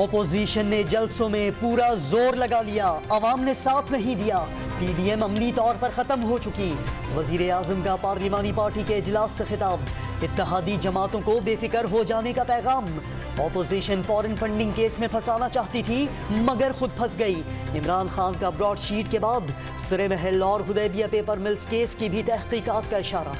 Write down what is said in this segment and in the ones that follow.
Opposition نے جلسوں میں پورا زور لگا لیا، عوام نے ساتھ نہیں دیا، پی ڈی ایم عملی طور پر ختم ہو چکی۔ وزیر اعظم کا پارلیمانی پارٹی کے اجلاس سے خطاب، اتحادی جماعتوں کو بے فکر ہو جانے کا پیغام۔ اپوزیشن فارن فنڈنگ کیس میں پھنسانا چاہتی تھی مگر خود پھنس گئی۔ عمران خان کا براڈ شیٹ کے بعد سرے محل اور حدیبیہ پیپر ملز کیس کی بھی تحقیقات کا اشارہ۔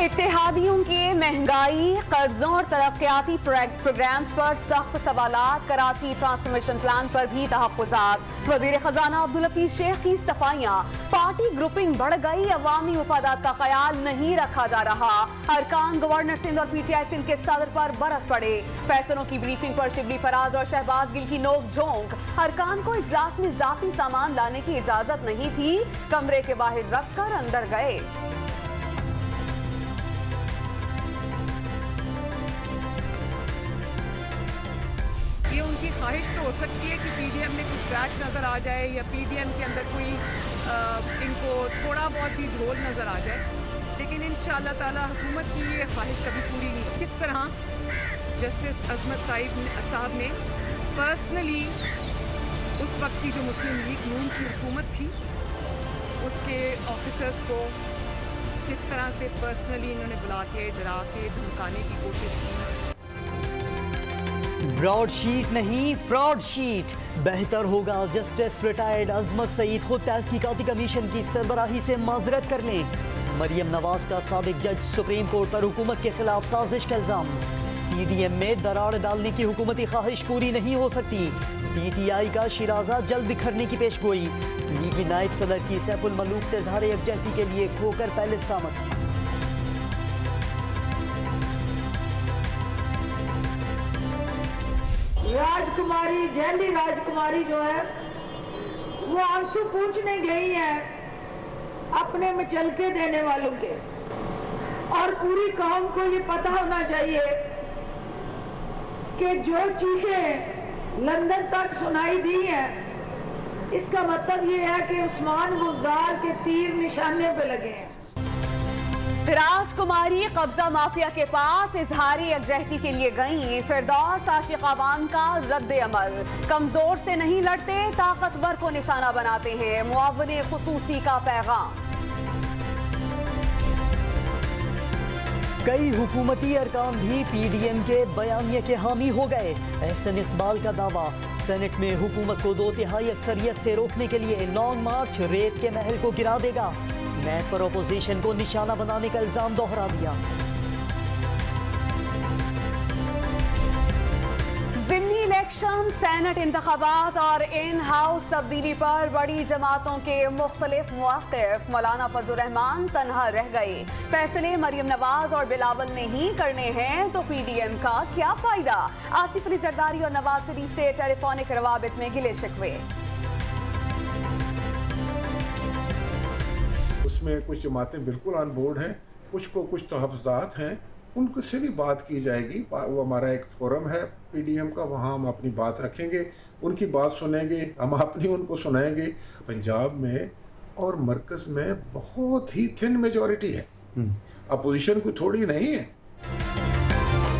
اتحادیوں کے مہنگائی، قرضوں اور ترقیاتی پروگرامز پر سخت سوالات، کراچی ٹرانسفارمیشن پلان پر بھی تحفظات۔ وزیر خزانہ عبدالحفیظ شیخ کی صفائیاں، پارٹی گروپنگ بڑھ گئی، عوامی مفادات کا خیال نہیں رکھا جا رہا۔ ارکان گورنر سندھ اور پی ٹی آئی سندھ کے صدر پر برس پڑے۔ فیصلوں کی بریفنگ پر شبلی فراز اور شہباز گل کی نوک جھونک۔ ارکان کو اجلاس میں ذاتی سامان لانے کی اجازت نہیں تھی، کمرے کے باہر رکھ کر اندر گئے۔ یہ ان کی خواہش تو ہو سکتی ہے کہ پی ڈی ایم میں کچھ کریک نظر آ جائے یا پی ڈی ایم کے اندر کوئی ان کو تھوڑا بہت بھی جھول نظر آ جائے، لیکن انشاءاللہ تعالی حکومت کی یہ خواہش کبھی پوری نہیں۔ کس طرح جسٹس عظمت صاحب نے پرسنلی اس وقت کی جو مسلم لیگ نون کی حکومت تھی اس کے آفیسرز کو کس طرح سے پرسنلی انہوں نے بلا کے ڈرا کے دھمکانے کی کوشش کی۔ براڈ شیٹ نہیں، فراڈ شیٹ۔ بہتر ہوگا جسٹس ریٹائرڈ عظمت سعید خود تحقیقاتی کمیشن کی سربراہی سے معذرت کر لیں۔ مریم نواز کا سابق جج سپریم کورٹ پر حکومت کے خلاف سازش کا الزام۔ پی ڈی ایم میں دراڑ ڈالنے کی حکومتی خواہش پوری نہیں ہو سکتی، پی ٹی آئی کا شیرازہ جلد بکھرنے کی پیش گوئی۔ لیگی نائب صدر کی سیف الملوک سے اظہار یکجہتی کے لیے کھوکر پیلس سامت۔ راجکماری، جیلی راجکماری جو ہے وہ آنسو پوچھنے گئی ہے اپنے مچلکے دینے والوں کے، اور پوری قوم کو یہ پتہ ہونا چاہیے کہ جو چیخیں لندن تک سنائی دی ہیں اس کا مطلب یہ ہے کہ عثمان بزدار کے تیر نشانے پہ لگے ہیں۔ راج کماری قبضہ مافیا کے پاس اظہار یکجہتی کے لیے گئیں۔ فردوس عاشق عوام کا رد عمل، کمزور سے نہیں لڑتے، طاقتور کو نشانہ بناتے ہیں، معاون خصوصی کا پیغام۔ کئی حکومتی ارکان بھی پی ڈی ایم کے بیانیے کے حامی ہو گئے۔ احسن اقبال کا دعویٰ، سینٹ میں حکومت کو 2/3 اکثریت سے روکنے کے لیے لانگ مارچ ریت کے محل کو گرا دے گا۔ نیب پر اپوزیشن کو نشانہ بنانے کا الزام دوہرا دیا۔ ضمنی الیکشن، سینٹ انتخابات اور ان ہاؤس تبدیلی پر بڑی جماعتوں کے مختلف مواقف۔ مولانا فضل الرحمان تنہا رہ گئے، فیصلے مریم نواز اور بلاول نے ہی کرنے ہیں تو پی ڈی ایم کا کیا فائدہ؟ آصف علی زرداری اور نواز شریف سے ٹیلی فونک روابط میں گلے شکوے۔ اس میں کچھ جماعتیں بالکل آن بورڈ ہیں، کچھ تحفظات ہیں، ان کو سے بھی بات کی جائے گی۔ وہ ہمارا ایک فورم ہے پی ڈی ایم کا، وہاں ہم اپنی بات رکھیں گے، ان کی بات سنیں گے، ہم اپنی ان کو سنائیں گے۔ پنجاب میں اور مرکز میں بہت ہی تھن میجورٹی ہے، اپوزیشن کوئی تھوڑی نہیں ہے۔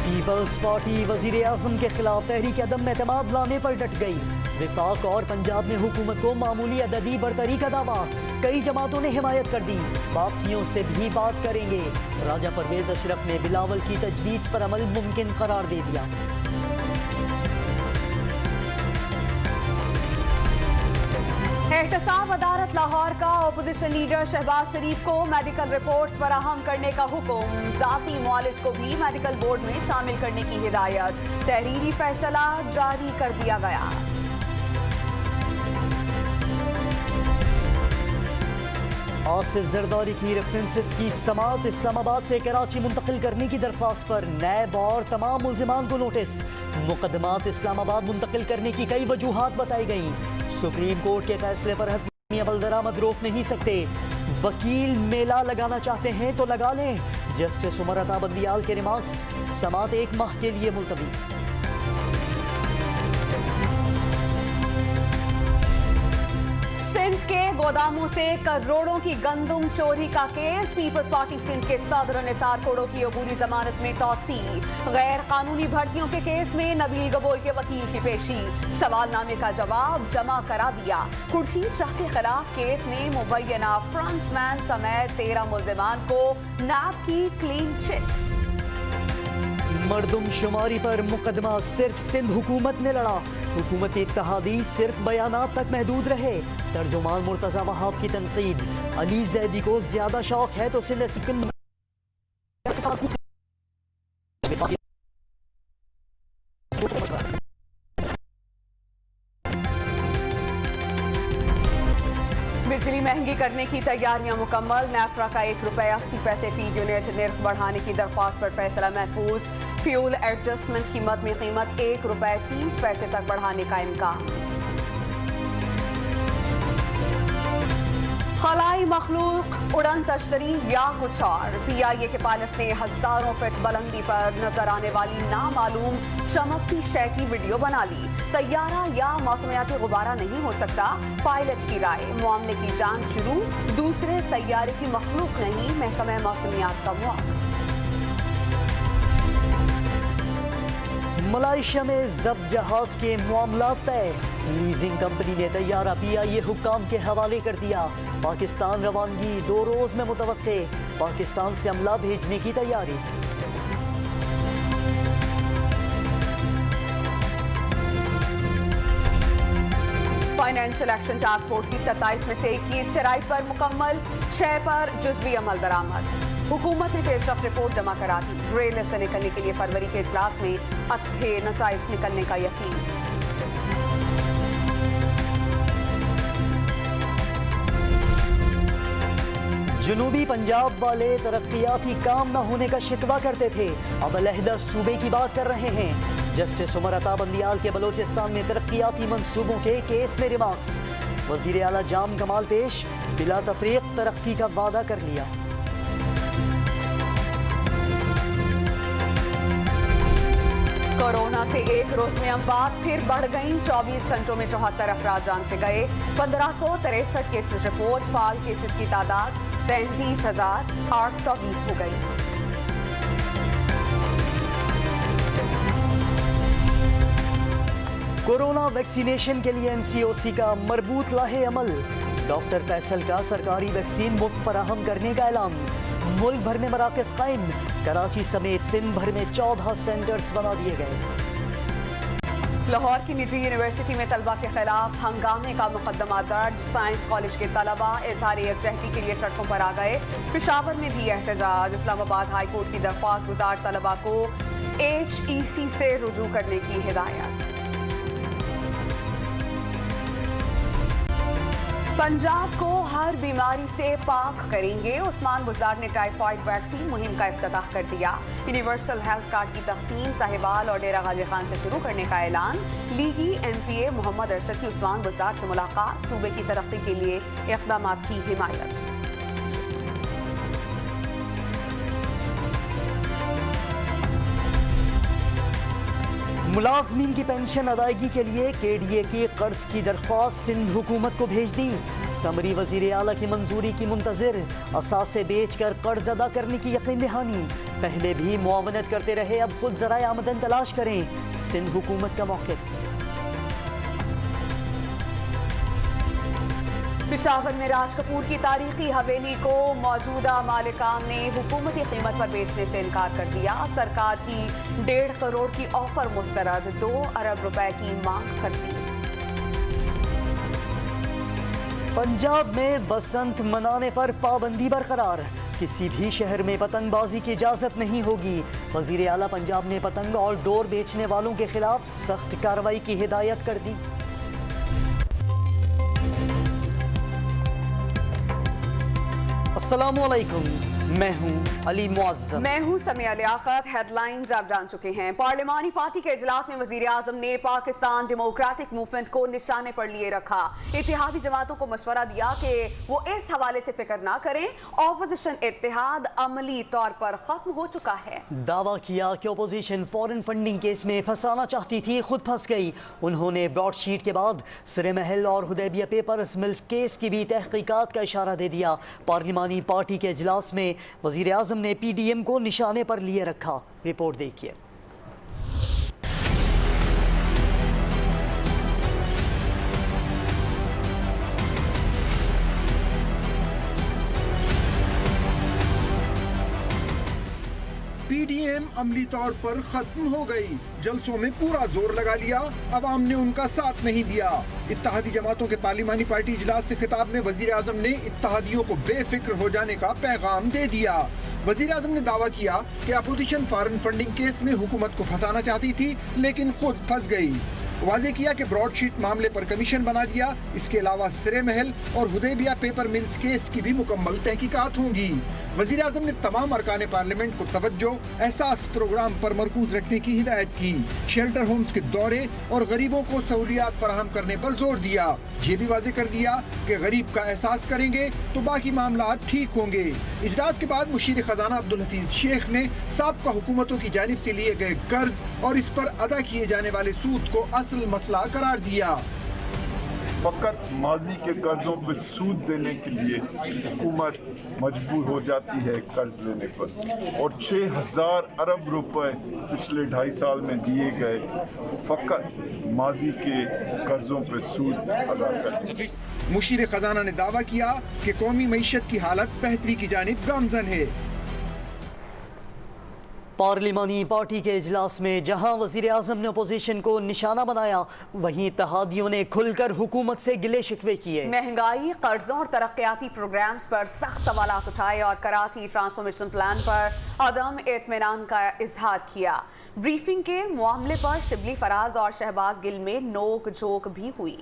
پیپلز پارٹی وزیر اعظم کے خلاف تحریک عدم اعتماد لانے پر ڈٹ گئی۔ وفاق اور پنجاب میں حکومت کو معمولی عددی برتری کا دعویٰ، کئی جماعتوں نے حمایت کر دی، باقیوں سے بھی بات کریں گے۔ راجہ پرویز اشرف نے بلاول کی تجویز پر عمل ممکن قرار دے دیا۔ احتساب عدالت لاہور کا اپوزیشن لیڈر شہباز شریف کو میڈیکل رپورٹس فراہم کرنے کا حکم، ذاتی معالج کو بھی میڈیکل بورڈ میں شامل کرنے کی ہدایت، تحریری فیصلہ جاری کر دیا گیا۔ آصف زرداری کی ریفرنسز کی سماعت، اسلام آباد سے کراچی منتقل کرنے کی درخواست پر نیب اور تمام ملزمان کو نوٹس، مقدمات اسلام آباد منتقل کرنے کی کئی وجوہات بتائی گئیں۔ سپریم کورٹ کے فیصلے پر حتمی عمل درآمد روک نہیں سکتے، وکیل میلہ لگانا چاہتے ہیں تو لگا لیں، جسٹس عمر عطا بندیال کے ریمارکس، سماعت 1 ماہ کے لیے ملتوی۔ سندھ के गोदामों से करोड़ों की गंदम चोरी का केस। पीपल्स पार्टी सिंध के सदर निसार कोड़ो की अबूरी जमानत में तौसी। गैर कानूनी भर्तियों के केस में नबील गबोल के वकील की पेशी। सवालनामे का जवाब जमा करा दिया। खुर्शीद शाह के खिलाफ केस में मुबैना फ्रंटमैन समेत 13 मुल्जिमान को नैब की क्लीन चिट। मर्दमशुमारी पर मुकदमा सिर्फ सिंध हुकूमत ने लड़ा। हुकूमत इत्तेहादी सिर्फ बयानात तक महदूद रहे। तर्जुमान मुर्तज़ा वहाब की तनकीद। अली जैदी को ज्यादा शौक है तो सिंध सिक्किम बिजली महंगी करने की तैयारियां मुकम्मल। नेफ्रा का 1 रुपये 80 पैसे फी यूनिट निर्ख बढ़ाने की दरख्वास्त पर फैसला महफूज। फ्यूल एडजस्टमेंट कीमत में कीमत 1 रुपये 30 पैसे तक बढ़ाने का इम्कान। खलाई मखलूक उड़न तश्तरी या कुछ और। PIA के पायलट ने हजारों फीट बुलंदी पर नजर आने वाली नामालूम चमकती शय की वीडियो बना ली। तैयारा या मौसमियाती गुब्बारा नहीं हो सकता, पायलट की राय। मामले की जांच शुरू। दूसरे सैयारे की मखलूक नहीं, महकमा मौसमियात का मुआवजा। मलाइशिया में जब्त जहाज के मामला तय। लीजिंग कंपनी ने तैयारा PIA हुक्काम के हवाले कर दिया। पाकिस्तान रवानगी 2 रोज में मुतवक्के। पाकिस्तान से अमला भेजने की तैयारी। फाइनेंशियल एक्शन टास्क फोर्स की 27 में से 21 शराइत पर मुकम्मल, 6 पर जुज़वी अमल दरामद। हुकूमत ने पेशरफ रिपोर्ट जमा करा दी। ग्रे लिस्ट से निकलने के लिए फरवरी के इजलास में अच्छे नताइज निकलने का यकीन। जनूबी पंजाब वाले तरक्याती काम न होने का शिकवा करते थे, अब अलहदा सूबे की बात कर रहे हैं। जस्टिस उमर अता बंदियाल के बलोचिस्तान में तरक्याती मंसूबों के केस में रिमार्क्स। वजीर आला जाम कमाल पेश, बिला तफरीक तरक्की का वादा कर लिया। कोरोना से एक रोज में अमवात फिर बढ़ गई। 24 घंटों में 74 अफराद जान से गए। 1563 केसेस रिपोर्ट। फाल केसेस की तादाद 33,820 हो गई। कोरोना वैक्सीनेशन के लिए NCOC का मरबूत लाहे अमल। डॉक्टर फैसल का सरकारी वैक्सीन मुफ्त फराहम करने का ऐलान। मुल्क भर में मराकज़ कायम। कराची समेत सिंध भर में 14 सेंटर्स बना दिए गए। लाहौर की निजी यूनिवर्सिटी में तलबा के खिलाफ हंगामे का मुकदमा दर्ज। साइंस कॉलेज के तलबा इज़हार यकजहती के लिए सड़कों पर आ गए। पेशावर में भी एहतजाज। इस्लामाबाद हाई कोर्ट की दरख्वास्त गुजार तलबा को HEC से रुजू करने की हिदायत। पंजाब को हर बीमारी से पाक करेंगे। उस्मान बुज़दार ने टाइफाइड वैक्सीन मुहिम का इफ्तिताह कर दिया। यूनिवर्सल हेल्थ कार्ड की तक़सीम साहिवाल और डेरा गाजी खान से शुरू करने का ऐलान। लीगी MPA मोहम्मद अरशद की उस्मान बुज़दार से मुलाकात। सूबे की तरक्की के लिए इक़दामात की हिमायत। मुलाजमीन की पेंशन अदायगी के लिए KDA की कर्ज की दरख्वास्त सिंध हुकूमत को भेज दी। समरी वजीर आला की मंजूरी की मुंतजिर। असासे बेच कर कर्ज अदा करने की यकीन दहानी। पहले भी मुआवनत करते रहे, अब खुद ज़राए आमदन तलाश करें। सिंध हुकूमत का मौक़िफ़। पेशावर में राज कपूर की तारीखी हवेली को मौजूदा मालिकान ने हुकूमती कीमत पर बेचने से इनकार कर दिया। सरकार की 1.5 करोड़ की ऑफर मुस्तरद। 2 अरब रुपए की मांग कर दी। पंजाब में बसंत मनाने पर पाबंदी बरकरार। किसी भी शहर में पतंगबाजी की इजाजत नहीं होगी। वजीर आला पंजाब ने पतंग और डोर बेचने वालों के खिलाफ सख्त कार्रवाई की हिदायत कर दी। अस्सलामुअलैकुम। मैं हूं अली मुअज्जम। मैं हूं समिया लियाकत। हेडलाइंस आप जान चुके हैं। पार्लिमानी पार्टी के इजलास में वजीर आजम ने पाकिस्तान डेमोक्रेटिक मूवमेंट को निशाने पर लिए रखा। इत्तेहादी जमातों को मशवरा दिया कि वो इस हवाले से फिक्र ना करें, ऑपोजिशन इत्तेहाद अमली तौर पर खत्म हो चुका है। दावा किया कि अपोजिशन फॉरेन फंडिंग केस में फंसाना चाहती थी, खुद फंस गई। उन्होंने ब्रॉडशीट के बाद सिरे महल और हुदैबिया पेपर्स मिल्स केस की भी तहकीकात का इशारा दे दिया। पार्लिमानी पार्टी के इजलास में वजीर आजम ने PDM को निशाने पर लिए रखा। रिपोर्ट देखिए। PDM अमली तौर पर खत्म हो गई। जलसों में पूरा जोर लगा लिया, अवाम ने उनका साथ नहीं दिया। इत्तेहादी जमातों के पार्लिमानी पार्टी इजलास से खिताब में वजीर आजम ने इत्तेहादियों को बेफिक्र हो जाने का पैगाम दे दिया। वजीर आजम ने दावा किया कि अपोजिशन फॉरेन फंडिंग केस में हुकूमत को फंसाना चाहती थी, लेकिन खुद फंस गई। वाजे किया कि ब्रॉडशीट मामले पर कमीशन बना दिया। इसके अलावा सिरे महल और हुदैबिया पेपर मिल्स केस की भी मुकम्मल तहकीकात होंगी। वजीर आजम ने तमाम अरकान पार्लियामेंट को तवज्जो एहसास प्रोग्राम पर मरकूज रखने की हिदायत की। शेल्टर होम्स के दौरे और गरीबों को सहूलियात फराहम करने पर जोर दिया। ये भी वाजे कर दिया कि गरीब का एहसास करेंगे तो बाकी मामला ठीक होंगे। इजलास के बाद मुशीर खजाना अब्दुल हफीज शेख ने साबका हुकूमतों की जानिब से लिए गए कर्ज और इस पर अदा किए जाने वाले सूद को असल मसला करार दिया। फ़कत माजी के कर्जों पर सूद देने के लिए हुकूमत मजबूर हो जाती है कर्ज लेने पर, और 6000 अरब रुपए पिछले 2.5 साल में दिए गए फ़कत माजी के कर्जों पर सूद अदा करने। मुशीर खजाना ने दावा किया कि कौमी मईशत की हालत बेहतरी की जानिब गामजन है। पार्लिमानी पार्टी के इजलास में जहां वजीर आजम ने अपोजिशन को निशाना बनाया, वहीं इत्तेहादियों ने खुलकर हुकूमत से गिले शिकवे किए। महंगाई, कर्जों और तरक्याती प्रोग्राम्स पर सख्त सवालात उठाए और कराची ट्रांसफॉर्मेशन प्लान पर अदम इत्मीनान का इजहार किया। ब्रीफिंग के मामले पर शिबली फराज और शहबाज गिल में नोक झोंक भी हुई।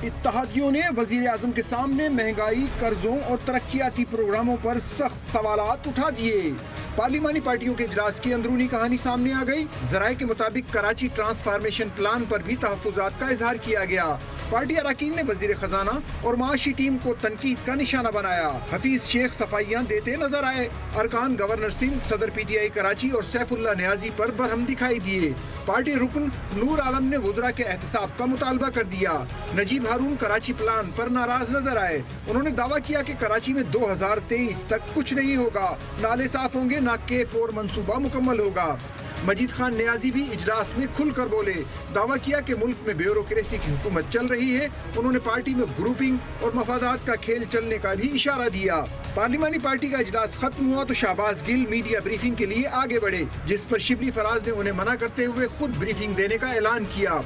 इत्तेहादियों ने वजीर आजम के सामने महंगाई, कर्जों और तरक्याती प्रोग्रामों पर सख्त सवालात उठा दिए। पार्लिमानी पार्टियों के इजलास की अंदरूनी कहानी सामने आ गई। जराये के मुताबिक कराची ट्रांसफॉर्मेशन प्लान पर भी तहफ्फुजात का इजहार किया गया। पार्टी अरकान ने वजीर खजाना और माशी टीम को तनकीद का निशाना बनाया। हफीज शेख सफाइयां देते नजर आए। अरकान गवर्नर सिंह, सदर PTI कराची और सैफुल्लाह नियाजी पर बरहम दिखाई दिए। पार्टी रुकन नूर आलम ने वुज़रा के एहतसाब का मुतालबा कर दिया। नजीब हारून कराची प्लान पर नाराज नजर आए। उन्होंने दावा किया कि कराची में 2023 तक कुछ नहीं होगा, नाले साफ होंगे, ना K4 मंसूबा मुकम्मल होगा। मजीद खान नियाजी भी इजलास में खुलकर बोले। दावा किया कि मुल्क में ब्यूरोक्रेसी की हुकूमत चल रही है। उन्होंने पार्टी में ग्रुपिंग और मफादात का खेल चलने का भी इशारा दिया। पार्लिमानी पार्टी का इजलास खत्म हुआ तो शहबाज गिल मीडिया ब्रीफिंग के लिए आगे बढ़े, जिस पर शिबली फराज ने उन्हें मना करते हुए खुद ब्रीफिंग देने का ऐलान किया।